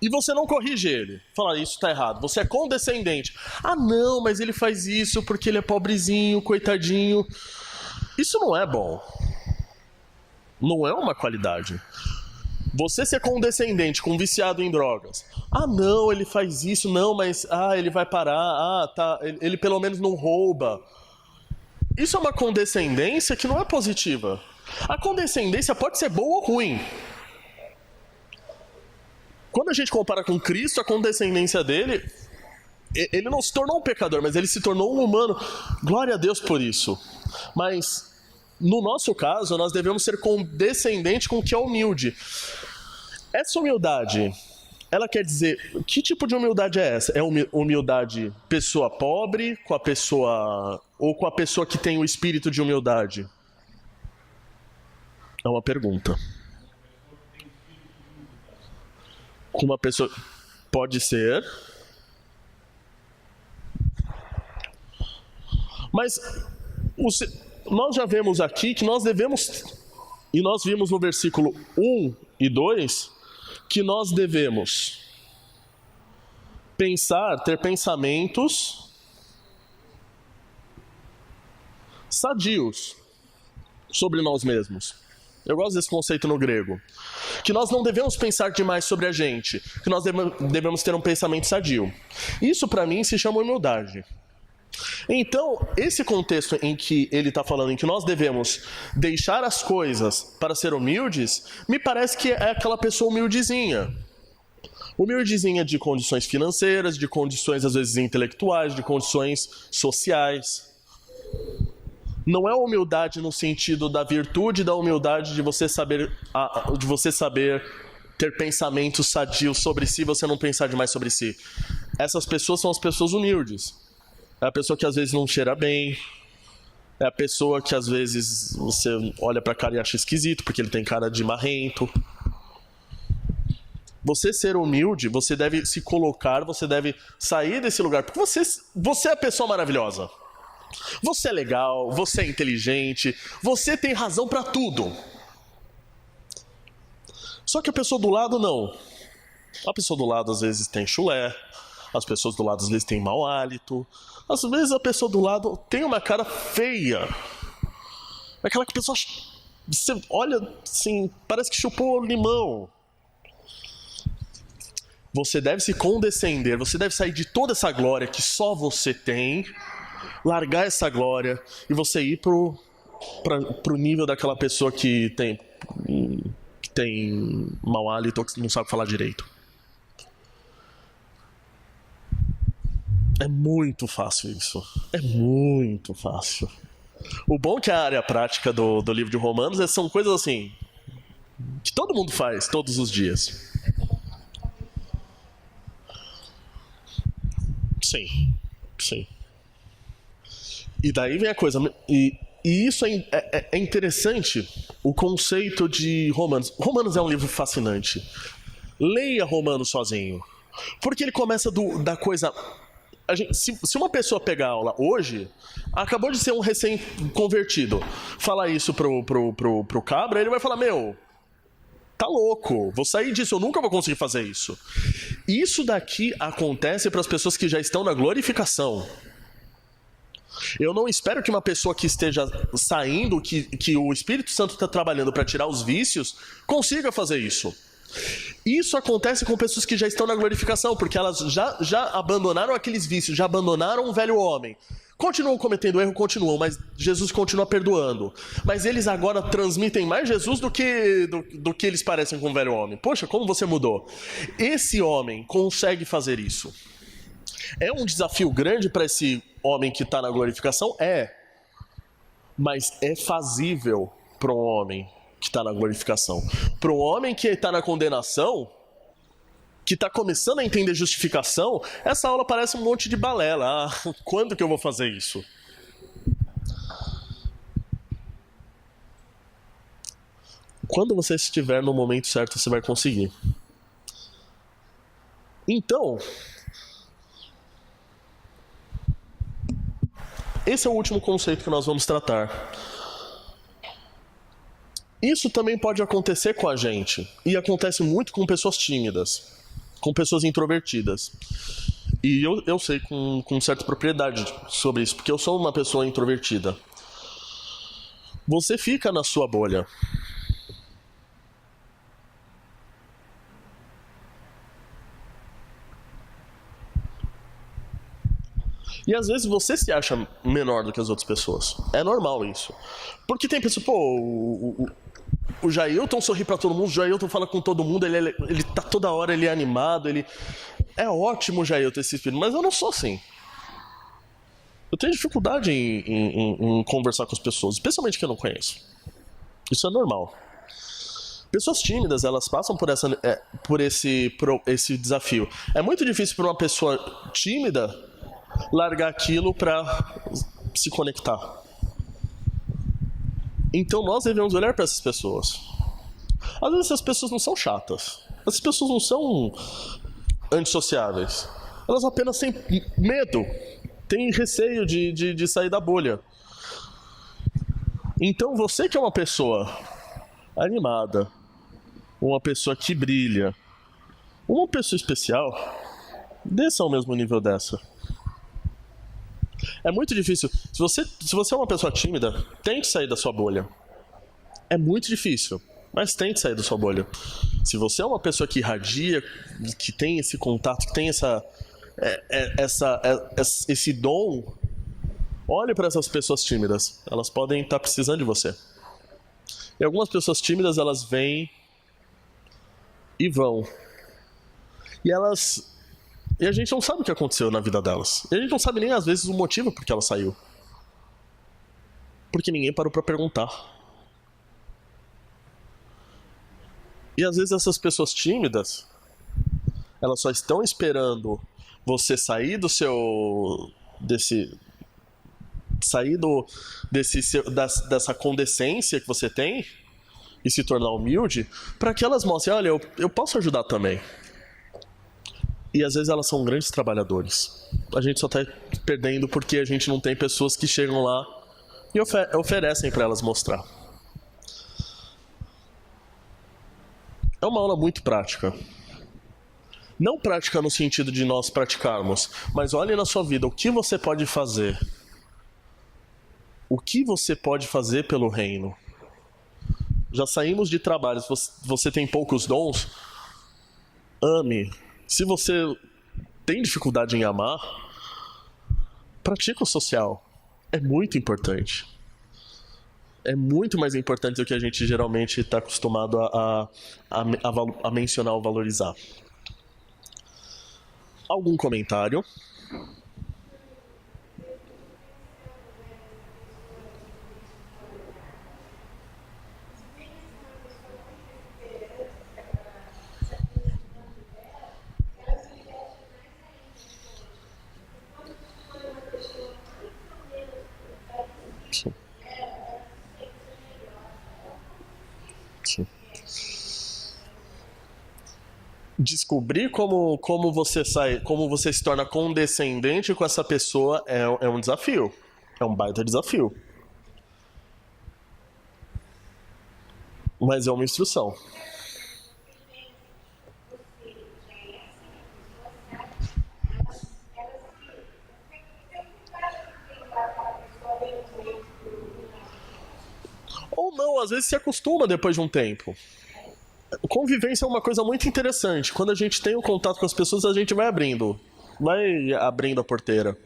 e você não corrige ele, fala, isso tá errado, você é condescendente. Ah não, mas ele faz isso porque ele é pobrezinho, coitadinho. Isso não é bom. Não é uma qualidade. Você ser condescendente com um viciado em drogas. Ah não, ele faz isso, não, mas ele vai parar, tá, ele pelo menos não rouba. Isso é uma condescendência que não é positiva. A condescendência pode ser boa ou ruim. Quando a gente compara com Cristo, a condescendência dele, ele não se tornou um pecador, mas ele se tornou um humano. Glória a Deus por isso. Mas, no nosso caso, nós devemos ser condescendentes com o que é humilde. Essa humildade, ela quer dizer, que tipo de humildade é essa? É humildade pessoa pobre, com a pessoa, ou com a pessoa que tem o espírito de humildade? É uma pergunta. Com uma pessoa... Pode ser. Mas nós já vemos aqui que nós devemos... E nós vimos no versículo 1 e 2 que nós devemos ter pensamentos sadios sobre nós mesmos. Eu gosto desse conceito no grego. Que nós não devemos pensar demais sobre a gente, que nós devemos ter um pensamento sadio. Isso para mim se chama humildade. Então, esse contexto em que ele está falando em que nós devemos deixar as coisas para ser humildes, me parece que é aquela pessoa humildezinha. Humildezinha de condições financeiras, de condições às vezes intelectuais, de condições sociais. Não é humildade no sentido da virtude da humildade de você saber ter pensamentos sadios sobre si, você não pensar demais sobre si. Essas pessoas são as pessoas humildes. É a pessoa que às vezes não cheira bem. É a pessoa que às vezes você olha pra cara e acha esquisito, porque ele tem cara de marrento. Você ser humilde, você deve se colocar, você deve sair desse lugar, porque você é a pessoa maravilhosa. Você é legal, você é inteligente, você tem razão pra tudo. Só que a pessoa do lado não. A pessoa do lado às vezes tem chulé, as pessoas do lado às vezes têm mau hálito, às vezes a pessoa do lado tem uma cara feia. Aquela que a pessoa, você olha assim, parece que chupou limão. Você deve se condescender, você deve sair de toda essa glória que só você tem, largar essa glória e você ir pro nível daquela pessoa que tem mau hálito ou que não sabe falar direito. É muito fácil isso. É muito fácil. O bom é que a área prática do livro de Romanos são coisas assim que todo mundo faz todos os dias. Sim. E daí vem a coisa. E isso é interessante, o conceito de Romanos. Romanos é um livro fascinante. Leia Romanos sozinho. Porque ele começa da coisa... se uma pessoa pegar a aula hoje, acabou de ser um recém-convertido, falar isso pro cabra, ele vai falar, meu, tá louco, vou sair disso, eu nunca vou conseguir fazer isso. Isso daqui acontece para as pessoas que já estão na glorificação. Eu não espero que uma pessoa que esteja saindo, que o Espírito Santo está trabalhando para tirar os vícios, consiga fazer isso. Isso acontece com pessoas que já estão na glorificação, porque elas já abandonaram aqueles vícios, já abandonaram o velho homem. Continuam cometendo erro, continuam, mas Jesus continua perdoando. Mas eles agora transmitem mais Jesus do que eles parecem com o velho homem. Poxa, como você mudou? Esse homem consegue fazer isso. É um desafio grande para esse homem que está na glorificação? É. Mas é fazível para um homem que está na glorificação. Para um homem que está na condenação, que está começando a entender justificação, essa aula parece um monte de balela. Ah, quando que eu vou fazer isso? Quando você estiver no momento certo, você vai conseguir. Então, esse é o último conceito que nós vamos tratar. Isso também pode acontecer com a gente, e acontece muito com pessoas tímidas, com pessoas introvertidas. E eu sei com certa propriedade sobre isso, porque eu sou uma pessoa introvertida. Você fica na sua bolha. E às vezes você se acha menor do que as outras pessoas. É normal isso. Porque tem pessoas, o Jailton sorri pra todo mundo, o Jailton fala com todo mundo, ele tá toda hora, ele é animado, ele... É ótimo o Jailton esse espírito, mas eu não sou assim. Eu tenho dificuldade em conversar com as pessoas, especialmente que eu não conheço. Isso é normal. Pessoas tímidas, elas passam por esse desafio. É muito difícil para uma pessoa tímida largar aquilo para se conectar. Então nós devemos olhar para essas pessoas. Às vezes essas pessoas não são chatas. Essas pessoas não são antissociáveis. Elas apenas têm medo, têm receio de sair da bolha. Então você que é uma pessoa animada, uma pessoa que brilha, uma pessoa especial, desça ao mesmo nível dessa. É muito difícil. Se você é uma pessoa tímida, tente sair da sua bolha. É muito difícil, mas tente sair da sua bolha. Se você é uma pessoa que irradia, que tem esse contato, que tem esse dom, olhe para essas pessoas tímidas. Elas podem estar precisando de você. E algumas pessoas tímidas, elas vêm e vão. E a gente não sabe o que aconteceu na vida delas. E a gente não sabe nem, às vezes, o motivo por que ela saiu. Porque ninguém parou para perguntar. E às vezes essas pessoas tímidas, elas só estão esperando você sair dessa condescência que você tem e se tornar humilde, para que elas mostrem, olha, eu posso ajudar também. E às vezes elas são grandes trabalhadores. A gente só está perdendo porque a gente não tem pessoas que chegam lá e oferecem para elas mostrar. É uma aula muito prática. Não prática no sentido de nós praticarmos, mas olhe na sua vida o que você pode fazer. O que você pode fazer pelo reino. Já saímos de trabalhos, você tem poucos dons, ame. Se você tem dificuldade em amar, pratique o social. É muito importante. É muito mais importante do que a gente geralmente está acostumado a mencionar ou valorizar. Algum comentário? Descobrir como você se torna condescendente com essa pessoa é um desafio. É um baita desafio. Mas é uma instrução. Ou não, às vezes se acostuma depois de um tempo. Convivência é uma coisa muito interessante. Quando a gente tem o contato com as pessoas, a gente vai abrindo a porteira.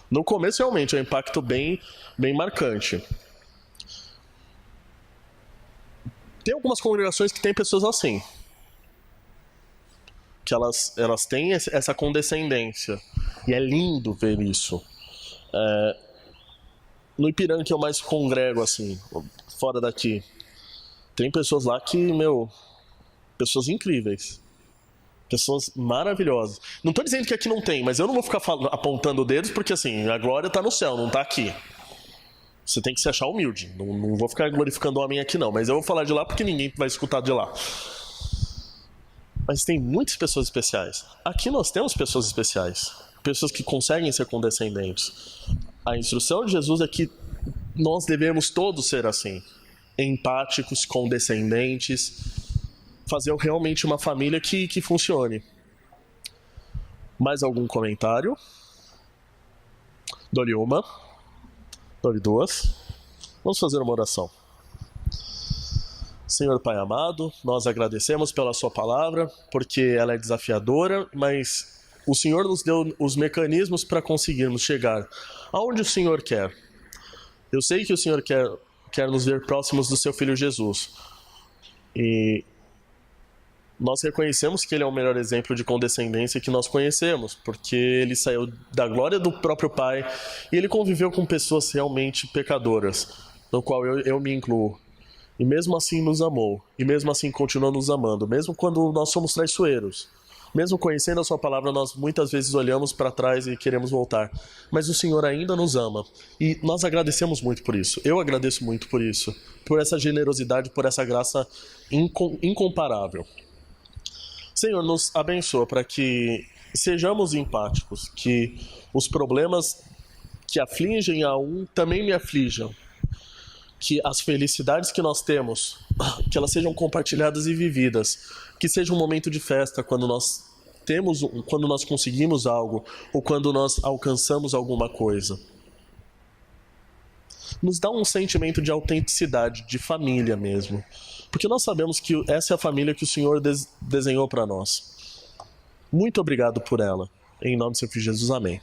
No começo, realmente, é um impacto bem marcante. Tem algumas congregações que tem pessoas assim, que elas têm essa condescendência, e é lindo ver isso. No Ipiranga, que eu mais congrego, assim, fora daqui, tem pessoas lá que, pessoas incríveis, pessoas maravilhosas. Não tô dizendo que aqui não tem, mas eu não vou ficar apontando dedos, porque assim, a glória tá no céu, não tá aqui. Você tem que se achar humilde. Não vou ficar glorificando o homem aqui não, mas eu vou falar de lá porque ninguém vai escutar de lá. Mas tem muitas pessoas especiais. Aqui nós temos pessoas especiais, pessoas que conseguem ser condescendentes. A instrução de Jesus é que nós devemos todos ser assim, empáticos, condescendentes, fazer realmente uma família que funcione. Mais algum comentário? Dou-lhe uma. Dou-lhe duas. Vamos fazer uma oração. Senhor Pai amado, nós agradecemos pela sua palavra, porque ela é desafiadora, mas o Senhor nos deu os mecanismos para conseguirmos chegar aonde o Senhor quer. Eu sei que o Senhor quer nos ver próximos do seu Filho Jesus. E nós reconhecemos que ele é o melhor exemplo de condescendência que nós conhecemos, porque ele saiu da glória do próprio Pai e ele conviveu com pessoas realmente pecadoras, no qual eu me incluo. E mesmo assim nos amou, e mesmo assim continua nos amando, mesmo quando nós somos traiçoeiros. Mesmo conhecendo a sua palavra, nós muitas vezes olhamos para trás e queremos voltar. Mas o Senhor ainda nos ama. E nós agradecemos muito por isso. Eu agradeço muito por isso. Por essa generosidade, por essa graça incomparável. Senhor, nos abençoa para que sejamos empáticos. Que os problemas que afligem a um também me aflijam. Que as felicidades que nós temos, que elas sejam compartilhadas e vividas, que seja um momento de festa quando nós conseguimos algo, ou quando nós alcançamos alguma coisa. Nos dá um sentimento de autenticidade, de família mesmo, porque nós sabemos que essa é a família que o Senhor desenhou para nós. Muito obrigado por ela. Em nome do seu Filho Jesus, amém.